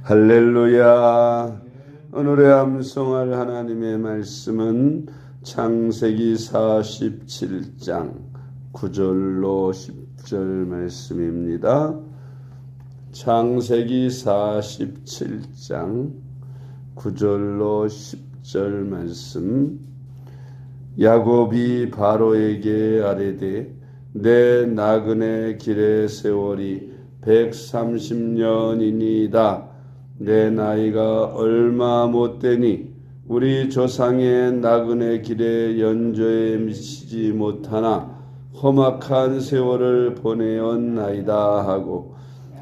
할렐루야. 오늘의 암송할 하나님의 말씀은 창세기 47장 9절로 10절 말씀입니다. 창세기 47장 9절로 10절 말씀. 야곱이 바로에게 아뢰되 내 나그네 길의 세월이 130년이니이다. 내 나이가 얼마 못되니 우리 조상의 나그네 길에 연조에 미치지 못하나 험악한 세월을 보내었나이다 하고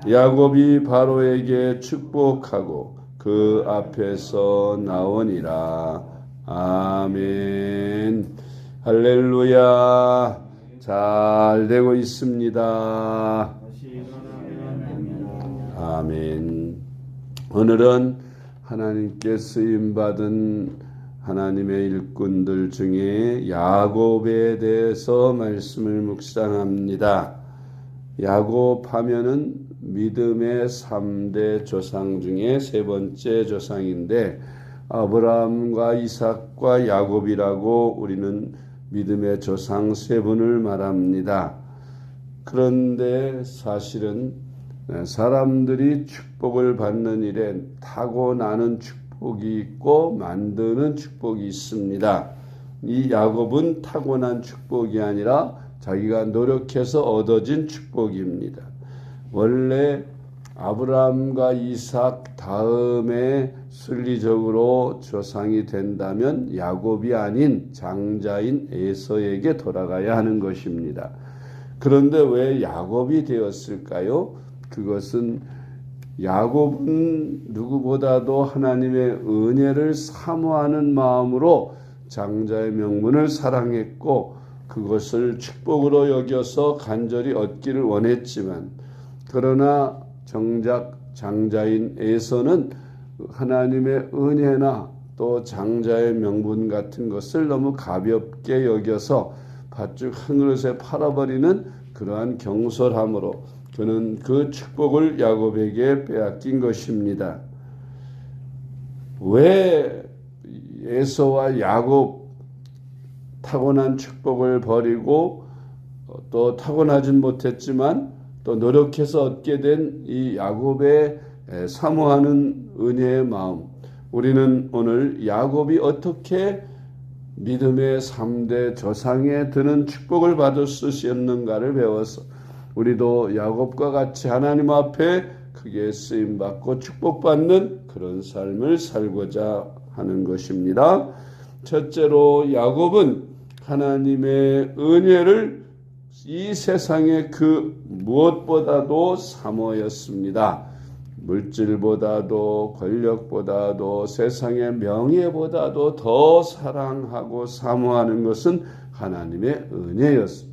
야곱이 바로에게 축복하고 그 앞에서 나오니라. 아멘. 할렐루야. 잘 되고 있습니다. 아멘. 오늘은 하나님께 쓰임받은 하나님의 일꾼들 중에 야곱에 대해서 말씀을 묵상합니다. 야곱 하면은 믿음의 3대 조상 중에 세 번째 조상인데 아브라함과 이삭과 야곱이라고 우리는 믿음의 조상 세 분을 말합니다. 그런데 사실은 사람들이 축복을 받는 일에 타고나는 축복이 있고 만드는 축복이 있습니다. 이 야곱은 타고난 축복이 아니라 자기가 노력해서 얻어진 축복입니다. 원래 아브라함과 이삭 다음에 순리적으로 조상이 된다면 야곱이 아닌 장자인 에서에게 돌아가야 하는 것입니다. 그런데 왜 야곱이 되었을까요? 그것은 야곱은 누구보다도 하나님의 은혜를 사모하는 마음으로 장자의 명분을 사랑했고 그것을 축복으로 여겨서 간절히 얻기를 원했지만 그러나 정작 장자인 에서는 하나님의 은혜나 또 장자의 명분 같은 것을 너무 가볍게 여겨서 팥죽 한 그릇에 팔아버리는 그러한 경솔함으로 그는 그 축복을 야곱에게 빼앗긴 것입니다. 왜 에서와 야곱 타고난 축복을 버리고 또 타고나진 못했지만 또 노력해서 얻게 된 이 야곱의 사모하는 은혜의 마음, 우리는 오늘 야곱이 어떻게 믿음의 3대 조상에 드는 축복을 받을 수 있었는가를 배워서 우리도 야곱과 같이 하나님 앞에 크게 쓰임받고 축복받는 그런 삶을 살고자 하는 것입니다. 첫째로 야곱은 하나님의 은혜를 이 세상의 그 무엇보다도 사모했습니다. 물질보다도 권력보다도 세상의 명예보다도 더 사랑하고 사모하는 것은 하나님의 은혜였습니다.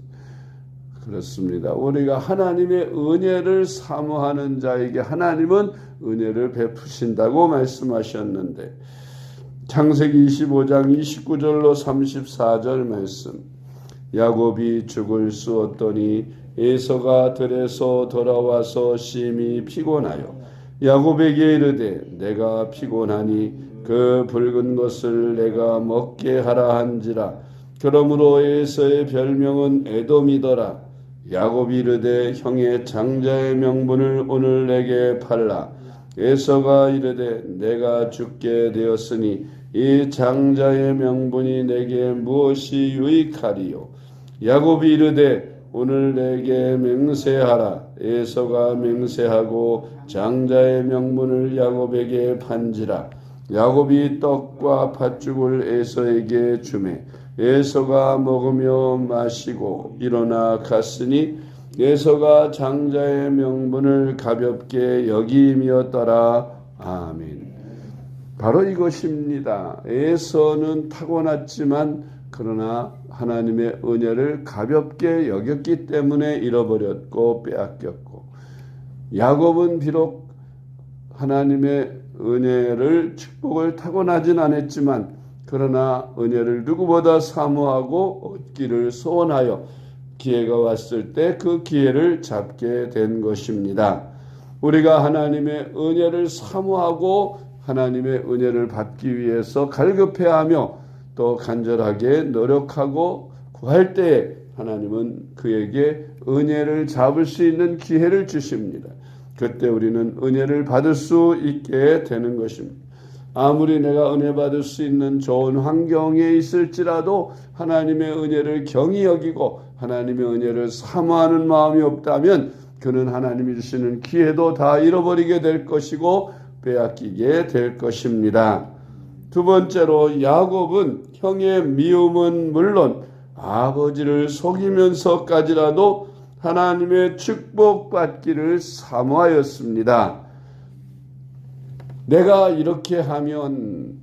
그렇습니다. 우리가 하나님의 은혜를 사모하는 자에게 하나님은 은혜를 베푸신다고 말씀하셨는데 창세기 25장 29절로 34절 말씀. 야곱이 죽을 수 없더니 에서가 들에서 돌아와서 심히 피곤하여 야곱에게 이르되 내가 피곤하니 그 붉은 것을 내가 먹게 하라 한지라. 그러므로 에서의 별명은 에돔이더라. 야곱이 이르되 형의 장자의 명분을 오늘 내게 팔라. 에서가 이르되 내가 죽게 되었으니 이 장자의 명분이 내게 무엇이 유익하리요. 야곱이 이르되 오늘 내게 맹세하라. 에서가 맹세하고 장자의 명분을 야곱에게 판지라. 야곱이 떡과 팥죽을 에서에게 주매 에서가 먹으며 마시고 일어나 갔으니 에서가 장자의 명분을 가볍게 여김이었더라. 아멘. 바로 이것입니다. 에서는 타고났지만 그러나 하나님의 은혜를 가볍게 여겼기 때문에 잃어버렸고 빼앗겼고 야곱은 비록 하나님의 은혜를 축복을 타고나진 않았지만 그러나 은혜를 누구보다 사모하고 얻기를 소원하여 기회가 왔을 때 그 기회를 잡게 된 것입니다. 우리가 하나님의 은혜를 사모하고 하나님의 은혜를 받기 위해서 갈급해하며 또 간절하게 노력하고 구할 때에 하나님은 그에게 은혜를 잡을 수 있는 기회를 주십니다. 그때 우리는 은혜를 받을 수 있게 되는 것입니다. 아무리 내가 은혜 받을 수 있는 좋은 환경에 있을지라도 하나님의 은혜를 경히 여기고 하나님의 은혜를 사모하는 마음이 없다면 그는 하나님이 주시는 기회도 다 잃어버리게 될 것이고 빼앗기게 될 것입니다. 두 번째로 야곱은 형의 미움은 물론 아버지를 속이면서까지라도 하나님의 축복받기를 사모하였습니다. 내가 이렇게 하면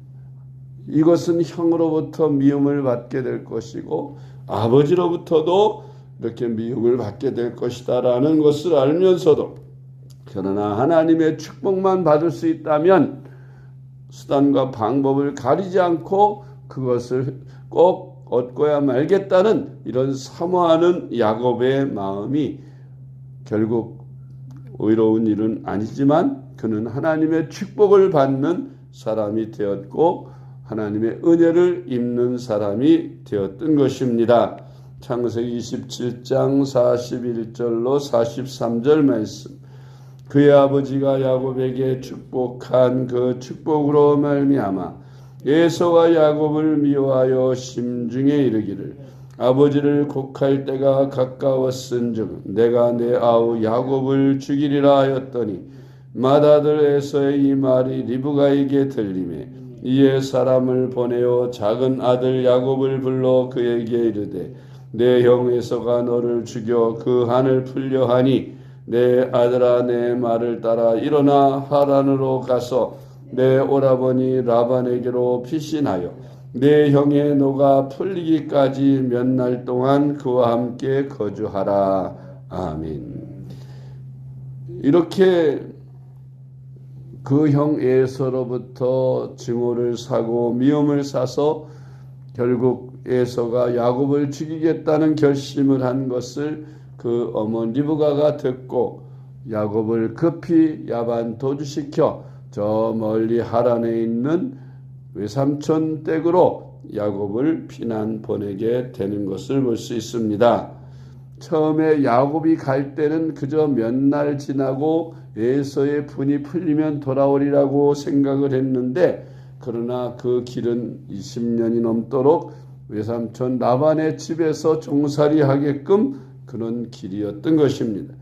이것은 형으로부터 미움을 받게 될 것이고 아버지로부터도 이렇게 미움을 받게 될 것이다 라는 것을 알면서도 그러나 하나님의 축복만 받을 수 있다면 수단과 방법을 가리지 않고 그것을 꼭 얻고야 말겠다는 이런 사모하는 야곱의 마음이 결국 의로운 일은 아니지만 그는 하나님의 축복을 받는 사람이 되었고 하나님의 은혜를 입는 사람이 되었던 것입니다. 창세기 27장 41절로 43절 말씀. 그의 아버지가 야곱에게 축복한 그 축복으로 말미암아 에서와 야곱을 미워하여 심중에 이르기를 아버지를 곡할 때가 가까웠은즉 내가 내 아우 야곱을 죽이리라 하였더니 맏아들 에서의 이 말이 리브가에게 들리매 이에 사람을 보내어 작은 아들 야곱을 불러 그에게 이르되 내 형 에서가 너를 죽여 그 한을 풀려 하니 내 아들아 내 말을 따라 일어나 하란으로 가서 내 오라버니 라반에게로 피신하여 내 형의 노가 풀리기까지 몇 날 동안 그와 함께 거주하라. 아멘. 이렇게 그 형 에서로부터 증오를 사고 미움을 사서 결국 에서가 야곱을 죽이겠다는 결심을 한 것을 그 어머니 리브가가 듣고 야곱을 급히 야반 도주시켜 저 멀리 하란에 있는 외삼촌 댁으로 야곱을 피난 보내게 되는 것을 볼 수 있습니다. 처음에 야곱이 갈 때는 그저 몇 날 지나고 에서의 분이 풀리면 돌아오리라고 생각을 했는데 그러나 그 길은 20년이 넘도록 외삼촌 라반의 집에서 종살이 하게끔 그런 길이었던 것입니다.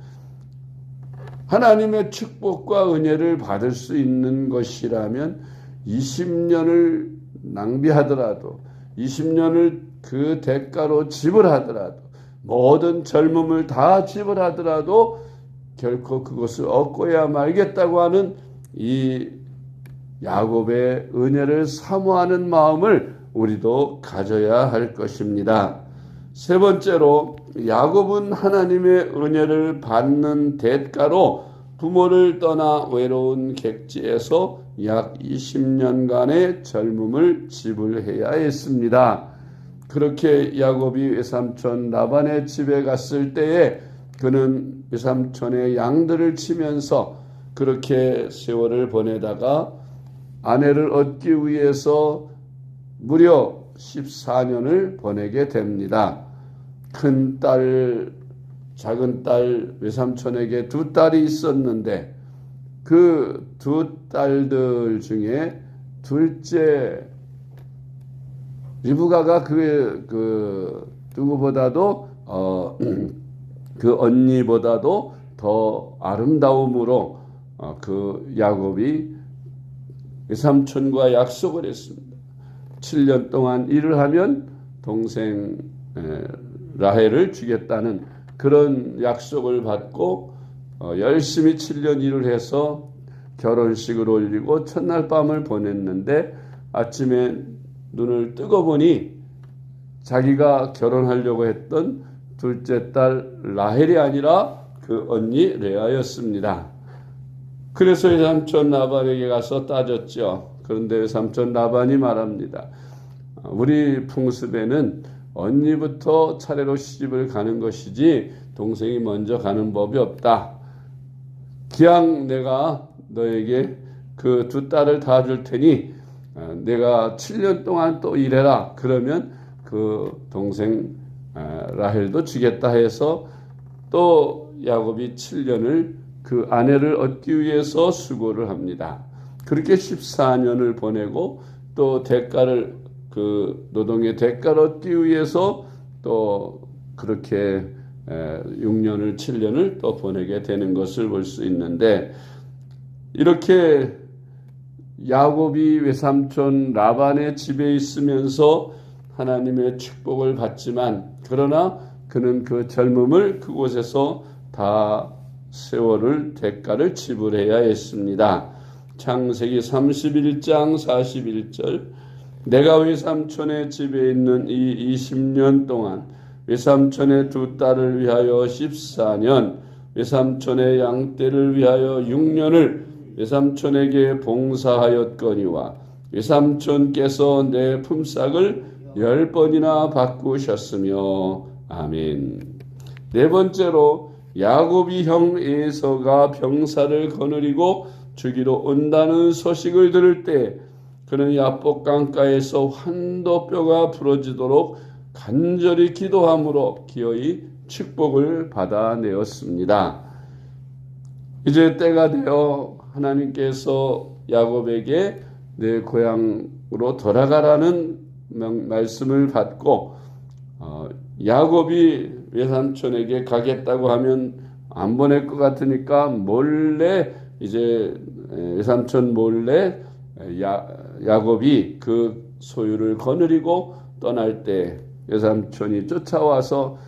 하나님의 축복과 은혜를 받을 수 있는 것이라면 20년을 낭비하더라도 20년을 그 대가로 지불하더라도 모든 젊음을 다 지불하더라도 결코 그것을 얻고야 말겠다고 하는 이 야곱의 은혜를 사모하는 마음을 우리도 가져야 할 것입니다. 세 번째로 야곱은 하나님의 은혜를 받는 대가로 부모를 떠나 외로운 객지에서 약 20년간의 젊음을 지불해야 했습니다. 그렇게 야곱이 외삼촌 라반의 집에 갔을 때에 그는 외삼촌의 양들을 치면서 그렇게 세월을 보내다가 아내를 얻기 위해서 무려 14년을 보내게 됩니다. 큰 딸, 작은 딸 외삼촌에게 두 딸이 있었는데 그 두 딸들 중에 둘째 리브가가 누구보다도 그 언니보다도 더 아름다움으로 그 야곱이 외삼촌과 약속을 했습니다. 7년 동안 일을 하면 동생 라헬을 주겠다는 그런 약속을 받고 열심히 7년 일을 해서 결혼식을 올리고 첫날 밤을 보냈는데 아침에 눈을 뜨고 보니 자기가 결혼하려고 했던 둘째 딸 라헬이 아니라 그 언니 레아였습니다. 그래서 외삼촌 라반에게 가서 따졌죠. 그런데 외삼촌 라반이 말합니다. 우리 풍습에는 언니부터 차례로 시집을 가는 것이지 동생이 먼저 가는 법이 없다. 기왕 내가 너에게 그 두 딸을 다 줄 테니 내가 7년 동안 또 일해라. 그러면 그 동생 라헬도 주겠다 해서 또 야곱이 7년을 그 아내를 얻기 위해서 수고를 합니다. 그렇게 14년을 보내고 또 대가를 그 노동의 대가를 얻기 위해서 또 그렇게 6년을 7년을 또 보내게 되는 것을 볼 수 있는데, 이렇게 야곱이 외삼촌 라반의 집에 있으면서 하나님의 축복을 받지만, 그러나 그는 그 젊음을 그곳에서 다 세월을 대가를 지불해야 했습니다. 창세기 31장 41절, 내가 외삼촌의 집에 있는 이 20년 동안 외삼촌의 두 딸을 위하여 14년, 외삼촌의 양떼를 위하여 6년을 외삼촌에게 봉사하였거니와 외삼촌께서 내 품삯을 10번이나 바꾸셨으며. 아멘. 네 번째로 야곱이 형 에서가 병사를 거느리고 주기로 온다는 소식을 들을 때 그는 야복 강가에서 환도뼈가 부러지도록 간절히 기도함으로 기어이 축복을 받아내었습니다. 이제 때가 되어 하나님께서 야곱에게 내 고향으로 돌아가라는 말씀을 받고 야곱이 외삼촌에게 가겠다고 하면 안 보낼 것 같으니까 몰래 이제 외삼촌 몰래 야곱이 그 소유를 거느리고 떠날 때 외삼촌이 쫓아와서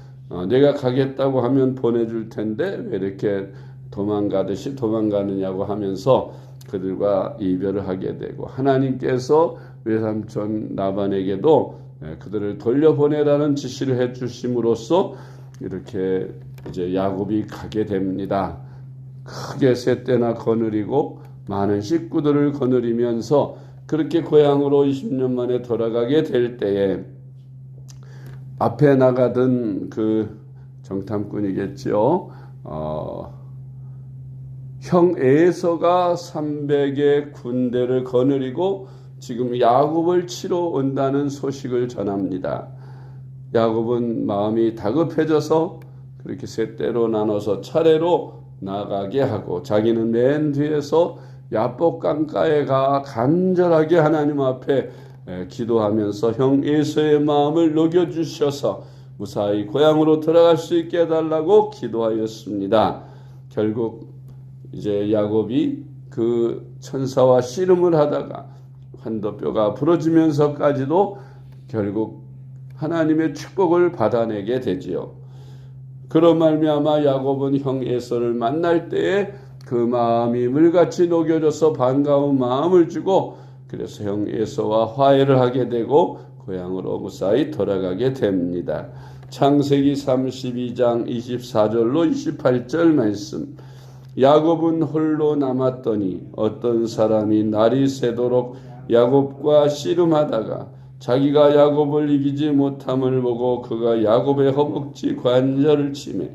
내가 가겠다고 하면 보내줄 텐데 왜 이렇게 도망가듯이 도망가느냐고 하면서 그들과 이별을 하게 되고, 하나님께서 외삼촌 라반에게도 그들을 돌려보내라는 지시를 해주심으로써 이렇게 이제 야곱이 가게 됩니다. 크게 세 때나 거느리고 많은 식구들을 거느리면서 그렇게 고향으로 20년 만에 돌아가게 될 때에 앞에 나가던 그 정탐꾼이겠죠. 형 에서가 300의 군대를 거느리고 지금 야곱을 치러 온다는 소식을 전합니다. 야곱은 마음이 다급해져서 그렇게 세 때로 나눠서 차례로 나가게 하고 자기는 맨 뒤에서 야복 강가에 가 간절하게 하나님 앞에 기도하면서 형 에서의 마음을 녹여주셔서 무사히 고향으로 돌아갈 수 있게 해달라고 기도하였습니다. 결국 이제 야곱이 그 천사와 씨름을 하다가 환도뼈가 부러지면서까지도 결국 하나님의 축복을 받아내게 되지요. 그런 말미암아 야곱은 형 에서를 만날 때에 그 마음이 물같이 녹여져서 반가운 마음을 주고, 그래서 형 에서와 화해를 하게 되고 고향으로 무사히 돌아가게 됩니다. 창세기 32장 24절로 28절 말씀. 야곱은 홀로 남았더니 어떤 사람이 날이 새도록 야곱과 씨름하다가 자기가 야곱을 이기지 못함을 보고 그가 야곱의 허벅지 관절을 치매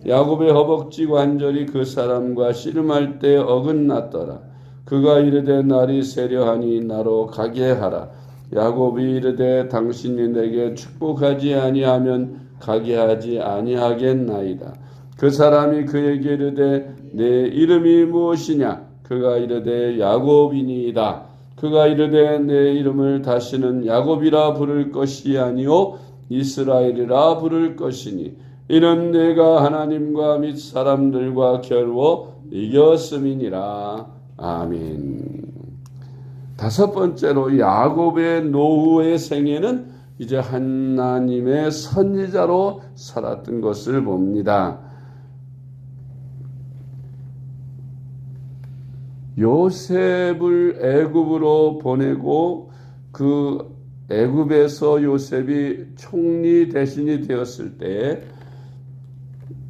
야곱의 허벅지 관절이 그 사람과 씨름할 때 어긋났더라. 그가 이르되 날이 새려하니 나로 가게 하라. 야곱이 이르되 당신이 내게 축복하지 아니하면 가게 하지 아니하겠나이다. 그 사람이 그에게 이르되 내 이름이 무엇이냐? 그가 이르되 야곱이니이다. 그가 이르되 내 이름을 다시는 야곱이라 부를 것이 아니요 이스라엘이라 부를 것이니 이는 내가 하나님과 및 사람들과 겨루어 이겼음이니라. 아멘. 다섯 번째로 야곱의 노후의 생애는 이제 하나님의 선지자로 살았던 것을 봅니다. 요셉을 애굽으로 보내고 그 애굽에서 요셉이 총리 대신이 되었을 때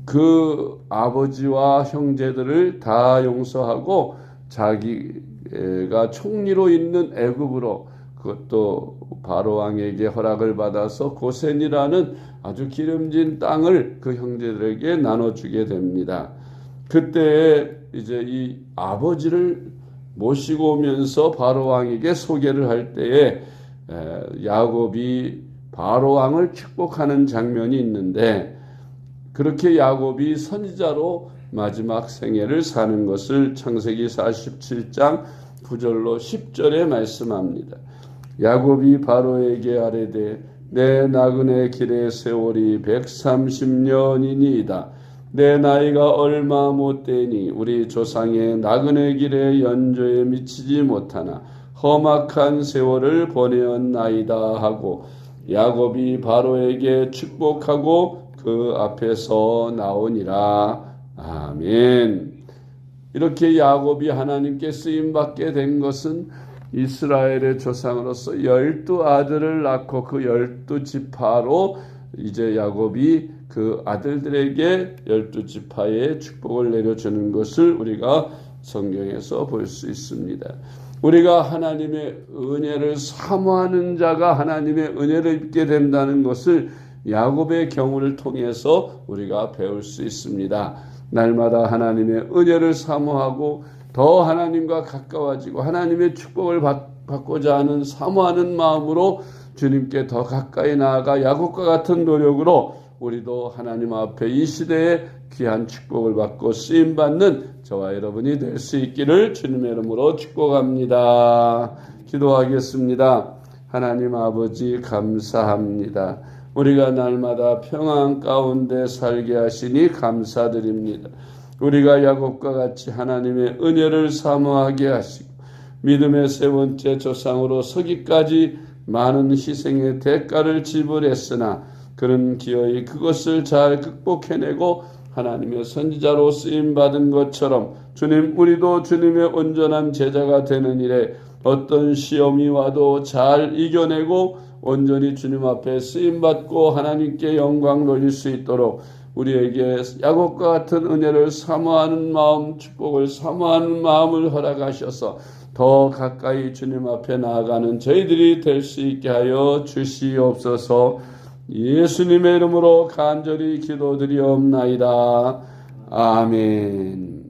그 아버지와 형제들을 다 용서하고 자기가 총리로 있는 애굽으로, 그것도 바로 왕에게 허락을 받아서 고센이라는 아주 기름진 땅을 그 형제들에게 나눠주게 됩니다. 그때에 이제 이 아버지를 모시고 오면서 바로 왕에게 소개를 할 때에 야곱이 바로 왕을 축복하는 장면이 있는데, 그렇게 야곱이 선지자로 마지막 생애를 사는 것을 창세기 47장 9절로 10절에 말씀합니다. 야곱이 바로에게 아뢰되 내 나그네 길의 세월이 130년이니이다. 내 나이가 얼마 못되니 우리 조상의 나그네 길의 연조에 미치지 못하나 험악한 세월을 보내었나이다 하고 야곱이 바로에게 축복하고 그 앞에서 나오니라. 아멘. 이렇게 야곱이 하나님께 쓰임받게 된 것은 이스라엘의 조상으로서 12아들을 낳고 그 12지파로 이제 야곱이 그 아들들에게 12지파의 축복을 내려주는 것을 우리가 성경에서 볼 수 있습니다. 우리가 하나님의 은혜를 사모하는 자가 하나님의 은혜를 입게 된다는 것을 야곱의 경우를 통해서 우리가 배울 수 있습니다. 날마다 하나님의 은혜를 사모하고 더 하나님과 가까워지고 하나님의 축복을 받고자 하는 사모하는 마음으로 주님께 더 가까이 나아가 야곱과 같은 노력으로 우리도 하나님 앞에 이 시대에 귀한 축복을 받고 쓰임받는 저와 여러분이 될 수 있기를 주님의 이름으로 축복합니다. 기도하겠습니다. 하나님 아버지 감사합니다. 우리가 날마다 평안 가운데 살게 하시니 감사드립니다. 우리가 야곱과 같이 하나님의 은혜를 사모하게 하시고 믿음의 세 번째 조상으로 서기까지 많은 희생의 대가를 지불했으나 그는 기어이 그것을 잘 극복해내고 하나님의 선지자로 쓰임받은 것처럼 주님, 우리도 주님의 온전한 제자가 되는 일에 어떤 시험이 와도 잘 이겨내고 온전히 주님 앞에 쓰임받고 하나님께 영광 돌릴 수 있도록 우리에게 야곱과 같은 은혜를 사모하는 마음, 축복을 사모하는 마음을 허락하셔서 더 가까이 주님 앞에 나아가는 저희들이 될 수 있게 하여 주시옵소서. 예수님의 이름으로 간절히 기도드리옵나이다. 아멘.